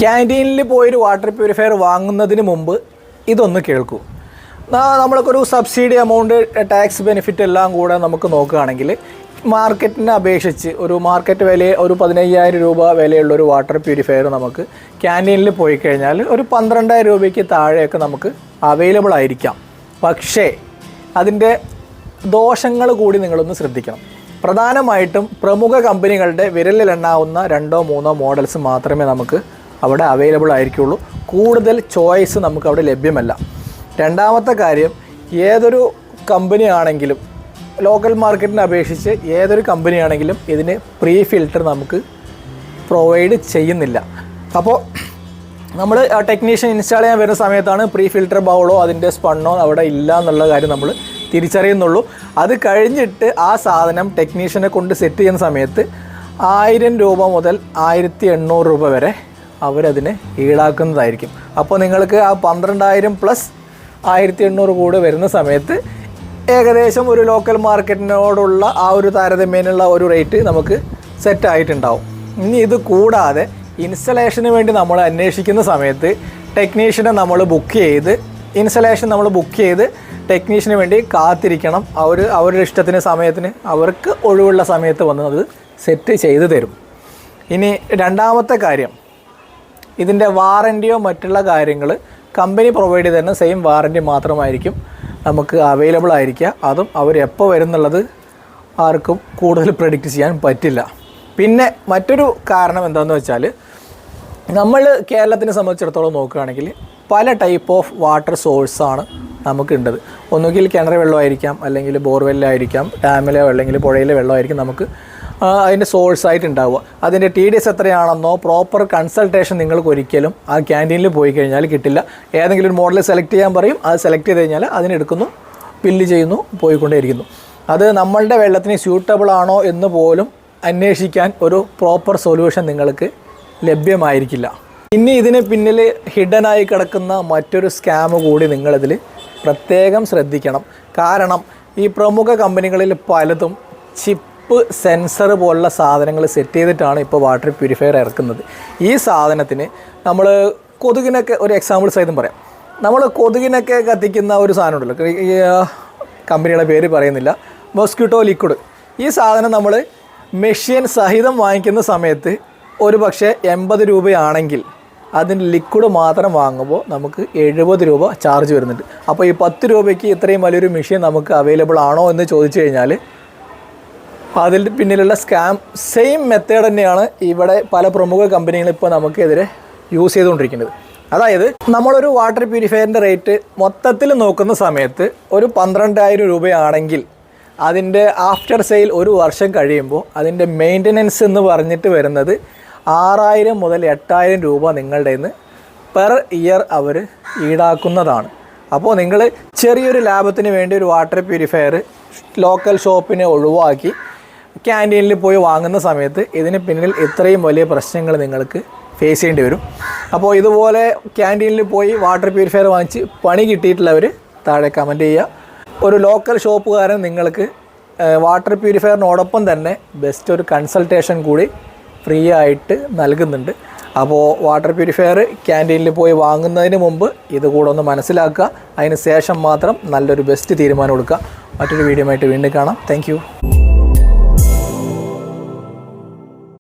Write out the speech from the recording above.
ക്യാൻറ്റീനിൽ പോയൊരു water purifier വാങ്ങുന്നതിന് മുമ്പ് ഇതൊന്ന് കേൾക്കൂ. നമ്മൾക്കൊരു സബ്സിഡി എമൗണ്ട്, ടാക്സ് ബെനിഫിറ്റ് എല്ലാം കൂടെ നമുക്ക് നോക്കുകയാണെങ്കിൽ മാർക്കറ്റിനെ അപേക്ഷിച്ച് ഒരു മാർക്കറ്റ് വില ഒരു 15,000 രൂപ വിലയുള്ളൊരു വാട്ടർ പ്യൂരിഫയർ നമുക്ക് ക്യാൻറ്റീനിൽ പോയി കഴിഞ്ഞാൽ ഒരു 12,000 രൂപയ്ക്ക് താഴെയൊക്കെ നമുക്ക് അവൈലബിൾ ആയിരിക്കാം. പക്ഷേ അതിൻ്റെ ദോഷങ്ങൾ കൂടി നിങ്ങളൊന്ന് ശ്രദ്ധിക്കണം. പ്രധാനമായിട്ടും പ്രമുഖ കമ്പനികളുടെ വിരലിലെണ്ണാവുന്ന 2-3 മോഡൽസ് മാത്രമേ നമുക്ക് അവിടെ അവൈലബിൾ ആയിരിക്കുള്ളൂ. കൂടുതൽ ചോയ്സ് നമുക്ക് അവിടെ ലഭ്യമല്ല. രണ്ടാമത്തെ കാര്യം, ഏതൊരു കമ്പനി ആണെങ്കിലും ലോക്കൽ മാർക്കറ്റിനെ അപേക്ഷിച്ച് ഏതൊരു കമ്പനി ആണെങ്കിലും ഇതിന് പ്രീ ഫിൽറ്റർ നമുക്ക് പ്രൊവൈഡ് ചെയ്യുന്നില്ല. അപ്പോൾ നമ്മൾ ടെക്നീഷ്യൻ ഇൻസ്റ്റാൾ ചെയ്യാൻ വരുന്ന സമയത്താണ് പ്രീ ഫിൽറ്റർ ബൗളോ അതിൻ്റെ സ്പണ്ണോ അവിടെ ഇല്ല എന്നുള്ള കാര്യം നമ്മൾ തിരിച്ചറിയുന്നുള്ളൂ. അത് കഴിഞ്ഞിട്ട് ആ സാധനം ടെക്നീഷ്യനെ കൊണ്ട് സെറ്റ് ചെയ്യുന്ന സമയത്ത് 1000 രൂപ മുതൽ 1800 രൂപ വരെ അവരതിനെ ഈടാക്കുന്നതായിരിക്കും. അപ്പോൾ നിങ്ങൾക്ക് ആ 12,000 പ്ലസ് 1800 കൂടെ വരുന്ന സമയത്ത് ഏകദേശം ഒരു ലോക്കൽ മാർക്കറ്റിനോടുള്ള ആ ഒരു താരതമ്യേനുള്ള ഒരു റേറ്റ് നമുക്ക് സെറ്റായിട്ടുണ്ടാവും. ഇനി ഇത് കൂടാതെ ഇൻസ്റ്റലേഷന് വേണ്ടി നമ്മൾ അന്വേഷിക്കുന്ന സമയത്ത് ടെക്നീഷ്യനെ നമ്മൾ ബുക്ക് ചെയ്ത് ഇൻസ്റ്റലേഷൻ നമ്മൾ ബുക്ക് ചെയ്ത് ടെക്നീഷ്യന് വേണ്ടി കാത്തിരിക്കണം. അവരുടെ ഇഷ്ടത്തിന് സമയത്തിന് അവർക്ക് ഒഴിവുള്ള സമയത്ത് വന്ന് അത് സെറ്റ് ചെയ്ത് തരും. ഇനി രണ്ടാമത്തെ കാര്യം, ഇതിൻ്റെ വാറൻറ്റിയോ മറ്റുള്ള കാര്യങ്ങൾ കമ്പനി പ്രൊവൈഡ് ചെയ്ത് തരുന്ന സെയിം വാറൻറ്റി മാത്രമായിരിക്കും നമുക്ക് അവൈലബിൾ ആയിരിക്കുക. അതും അവർ എപ്പോൾ വരുന്നുള്ളത് ആർക്കും കൂടുതൽ പ്രെഡിക്റ്റ് ചെയ്യാൻ പറ്റില്ല. പിന്നെ മറ്റൊരു കാരണം എന്താണെന്ന് വെച്ചാൽ, നമ്മൾ കേരളത്തിനെ സംബന്ധിച്ചിടത്തോളം നോക്കുകയാണെങ്കിൽ പല ടൈപ്പ് ഓഫ് വാട്ടർ സോഴ്സാണ് നമുക്കുണ്ടത്. ഒന്നുകിൽ കിണർ വെള്ളമായിരിക്കാം, അല്ലെങ്കിൽ ബോർവെല്ലായിരിക്കാം, ഡാമിലോ അല്ലെങ്കിൽ പുഴയിലെ വെള്ളമായിരിക്കും നമുക്ക് അതിൻ്റെ സോഴ്സായിട്ട് ഉണ്ടാവുക. അതിൻ്റെ TDS എത്രയാണെന്നോ പ്രോപ്പർ കൺസൾട്ടേഷൻ നിങ്ങൾക്ക് ഒരിക്കലും ആ ക്യാൻറ്റീനിൽ പോയി കഴിഞ്ഞാൽ കിട്ടില്ല. ഏതെങ്കിലും ഒരു മോഡൽ സെലക്ട് ചെയ്യാൻ പറയും, അത് സെലക്ട് ചെയ്ത് കഴിഞ്ഞാൽ അതിനെടുക്കുന്നു, ബില്ല് ചെയ്യുന്നു, പോയിക്കൊണ്ടേയിരിക്കുന്നു. അത് നമ്മളുടെ വെള്ളത്തിന് സ്യൂട്ടബിൾ ആണോ എന്ന് പോലും അന്വേഷിക്കാൻ ഒരു പ്രോപ്പർ സൊല്യൂഷൻ നിങ്ങൾക്ക് ലഭ്യമായിരിക്കില്ല. ഇനി ഇതിന് പിന്നിൽ ഹിഡനായി കിടക്കുന്ന മറ്റൊരു സ്കാം കൂടി നിങ്ങളിതിൽ പ്രത്യേകം ശ്രദ്ധിക്കണം. കാരണം ഈ പ്രമുഖ കമ്പനികളിൽ പലതും ചിപ്പ് സെൻസർ പോലുള്ള സാധനങ്ങൾ സെറ്റ് ചെയ്തിട്ടാണ് ഇപ്പോൾ വാട്ടർ പ്യൂരിഫയർ ഇറക്കുന്നത്. ഈ സാധനത്തിന് നമ്മൾ കൊതുകിനൊക്കെ ഒരു എക്സാമ്പിൾ സഹിതം പറയാം. നമ്മൾ കൊതുകിനൊക്കെ കത്തിക്കുന്ന ഒരു സാധനം ഉണ്ടല്ലോ, ഈ കമ്പനിയുടെ പേര് പറയുന്നില്ല, മോസ്ക്യൂട്ടോ ലിക്വിഡ്. ഈ സാധനം നമ്മൾ മെഷീൻ സഹിതം വാങ്ങിക്കുന്ന സമയത്ത് ഒരു പക്ഷേ 80 രൂപയാണെങ്കിൽ അതിൻ്റെ ലിക്വിഡ് മാത്രം വാങ്ങുമ്പോൾ നമുക്ക് 70 രൂപ ചാർജ് വരുന്നുണ്ട്. അപ്പോൾ ഈ 10 രൂപയ്ക്ക് ഇത്രയും വലിയൊരു മെഷീൻ നമുക്ക് അവൈലബിൾ ആണോ എന്ന് ചോദിച്ചു കഴിഞ്ഞാൽ അതിൽ പിന്നിലുള്ള സ്കാം സെയിം മെത്തേഡ് തന്നെയാണ് ഇവിടെ പല പ്രമുഖ കമ്പനികളും ഇപ്പോൾ നമുക്കെതിരെ യൂസ് ചെയ്തുകൊണ്ടിരിക്കുന്നത്. അതായത് നമ്മളൊരു വാട്ടർ പ്യൂരിഫയറിൻ്റെ റേറ്റ് മൊത്തത്തിൽ നോക്കുന്ന സമയത്ത് ഒരു 12,000 രൂപയാണെങ്കിൽ അതിൻ്റെ ആഫ്റ്റർ സെയിൽ ഒരു വർഷം കഴിയുമ്പോൾ അതിൻ്റെ മെയിൻ്റനൻസ് എന്ന് പറഞ്ഞിട്ട് വരുന്നത് 6,000 മുതൽ 8,000 രൂപ നിങ്ങളുടെ നിന്ന് പെർ ഇയർ അവർ ഈടാക്കുന്നതാണ്. അപ്പോൾ നിങ്ങൾ ചെറിയൊരു ലാഭത്തിന് വേണ്ടി ഒരു വാട്ടർ പ്യൂരിഫയർ ലോക്കൽ ഷോപ്പിനെ ഒഴിവാക്കി ക്യാൻറ്റീനിൽ പോയി വാങ്ങുന്ന സമയത്ത് ഇതിന് പിന്നിൽ ഇത്രയും വലിയ പ്രശ്നങ്ങൾ നിങ്ങൾക്ക് ഫേസ് ചെയ്യേണ്ടി വരും. അപ്പോൾ ഇതുപോലെ ക്യാൻറ്റീനിൽ പോയി വാട്ടർ പ്യൂരിഫയർ വാങ്ങിച്ച് പണി കിട്ടിയിട്ടുള്ളവർ താഴെ കമൻറ്റ് ചെയ്യുക. ഒരു ലോക്കൽ ഷോപ്പുകാരൻ നിങ്ങൾക്ക് വാട്ടർ പ്യൂരിഫയറിനോടൊപ്പം തന്നെ ബെസ്റ്റ് ഒരു കൺസൾട്ടേഷൻ കൂടി ഫ്രീ ആയിട്ട് നൽകുന്നുണ്ട്. അപ്പോൾ വാട്ടർ പ്യൂരിഫയർ ക്യാൻറ്റീനിൽ പോയി വാങ്ങുന്നതിന് മുമ്പ് ഇത് കൂടെ ഒന്ന് മനസ്സിലാക്കുക. അതിന് ശേഷം മാത്രം നല്ലൊരു ബെസ്റ്റ് തീരുമാനം എടുക്കുക. മറ്റൊരു വീഡിയോ ആയിട്ട് വീണ്ടും കാണാം. താങ്ക്